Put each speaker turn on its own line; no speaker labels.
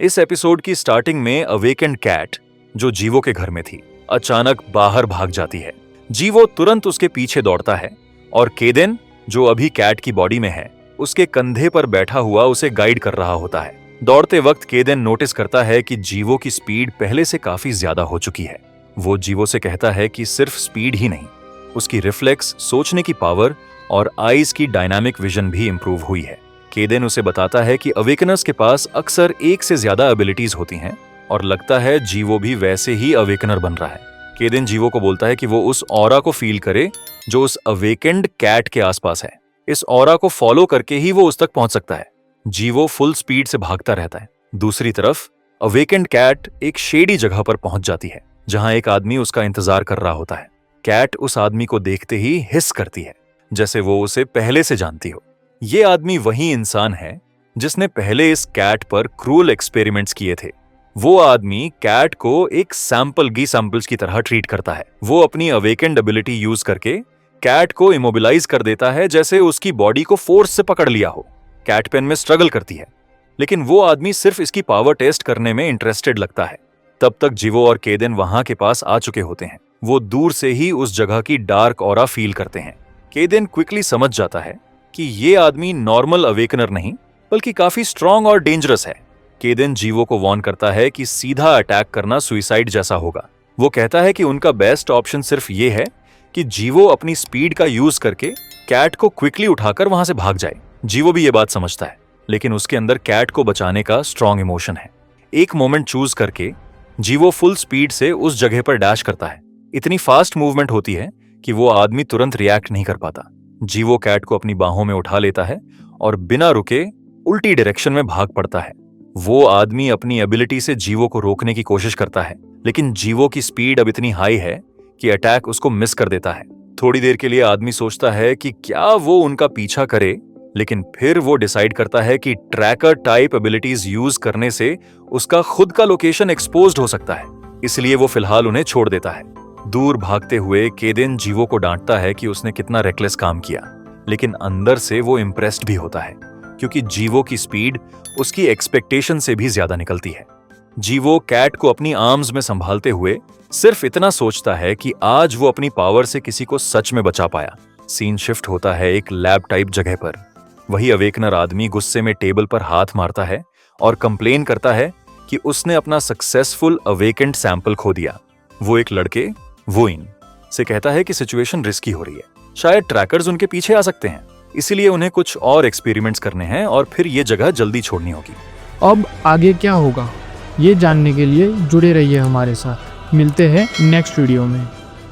इस एपिसोड की स्टार्टिंग में अवेकेंड कैट, जो जीवो के घर में थी, अचानक बाहर भाग जाती है। जीवो तुरंत उसके पीछे दौड़ता है और केदेन, जो अभी कैट की बॉडी में है, उसके कंधे पर बैठा हुआ उसे गाइड कर रहा होता है। दौड़ते वक्त केदेन नोटिस करता है कि जीवो की स्पीड पहले से काफी ज्यादा हो चुकी है। वो जीवो से कहता है कि सिर्फ स्पीड ही नहीं, उसकी रिफ्लेक्स, सोचने की पावर और आईज की डायनामिक विजन भी इंप्रूव हुई है। केदेन उसे बताता है कि अवेकनर्स के पास अक्सर एक से ज्यादा एबिलिटीज होती हैं और लगता है जीवो भी वैसे ही अवेकनर बन रहा है। केदेन जीवो को बोलता है कि वो उस ऑरा को फील करे जो उस अवेकेंड कैट के आसपास है। इस ऑरा को फॉलो करके ही वो उस तक पहुंच सकता है। जीवो फुल स्पीड से भागता रहता है। दूसरी तरफ अवेकेंड कैट एक शेडी जगह पर पहुंच जाती है जहां एक आदमी उसका इंतजार कर रहा होता है। कैट उस आदमी को देखते ही हिस करती है, जैसे वो उसे पहले से जानती हो। ये आदमी वही इंसान है जिसने पहले इस कैट पर क्रूअल एक्सपेरिमेंट्स किए थे। वो आदमी कैट को एक सैंपल्स की तरह ट्रीट करता है। वो अपनी अवेकेंड एबिलिटी यूज करके कैट को इमोबिलाइज कर देता है, जैसे उसकी बॉडी को फोर्स से पकड़ लिया हो। कैट पेन में स्ट्रगल करती है, लेकिन वो आदमी सिर्फ इसकी पावर टेस्ट करने में इंटरेस्टेड लगता है। तब तक जीवो और केदेन वहां के पास आ चुके होते हैं। वो दूर से ही उस जगह की डार्क ऑरा फील करते हैं। केदेन क्विकली समझ जाता है कि ये आदमी नॉर्मल अवेकनर नहीं, बल्कि काफी स्ट्रांग और डेंजरस है। केदेन जीवो को वार्न करता है कि सीधा अटैक करना सुइसाइड जैसा होगा। वो कहता है कि उनका बेस्ट ऑप्शन सिर्फ ये है कि जीवो अपनी स्पीड का यूज करके कैट को क्विकली उठाकर वहां से भाग जाए। जीवो भी ये बात समझता है, लेकिन उसके अंदर कैट को बचाने का स्ट्रांग इमोशन है। एक मोमेंट चूज करके जीवो फुल स्पीड से उस जगह पर डैश करता है। इतनी फास्ट मूवमेंट होती है कि वो आदमी तुरंत रिएक्ट नहीं कर पाता। जीवो कैट को अपनी बाहों में उठा लेता है और बिना रुके उल्टी डायरेक्शन में भाग पड़ता है। वो आदमी अपनी एबिलिटी से जीवो को रोकने की कोशिश करता है, लेकिन जीवो की स्पीड अब इतनी हाई है कि अटैक उसको मिस कर देता है। थोड़ी देर के लिए आदमी सोचता है कि क्या वो उनका पीछा करे, लेकिन फिर वो डिसाइड करता है कि ट्रैकर टाइप एबिलिटीज यूज करने से उसका खुद का लोकेशन एक्सपोज्ड हो सकता है, इसलिए वो फिलहाल उन्हें छोड़ देता है। दूर भागते हुए केदेन जीवो को डांटता है कि उसने कितना रेकलेस काम किया, लेकिन अंदर से वो इम्प्रेस्ड भी होता है क्योंकि जीवो की स्पीड उसकी एक्सपेक्टेशन से भी ज्यादा निकलती है। जीवो कैट को अपनी आर्म्स में संभालते हुए सिर्फ इतना सोचता है कि आज वो अपनी पावर से किसी को सच में बचा पाया। सीन शिफ्ट होता है एक लैब टाइप जगह पर। वही अवेकनर आदमी गुस्से में टेबल पर हाथ मारता है और कंप्लेन करता है कि उसने अपना सक्सेसफुल अवेकेंड सैंपल खो दिया। वो एक लड़के वोइन से कहता है कि सिचुएशन रिस्की हो रही है, शायद ट्रैकर्स उनके पीछे आ सकते हैं, इसीलिए उन्हें कुछ और एक्सपेरिमेंट्स करने हैं और फिर ये जगह जल्दी छोड़नी होगी।
अब आगे क्या होगा ये जानने के लिए जुड़े रहिए हमारे साथ। मिलते हैं नेक्स्ट वीडियो में।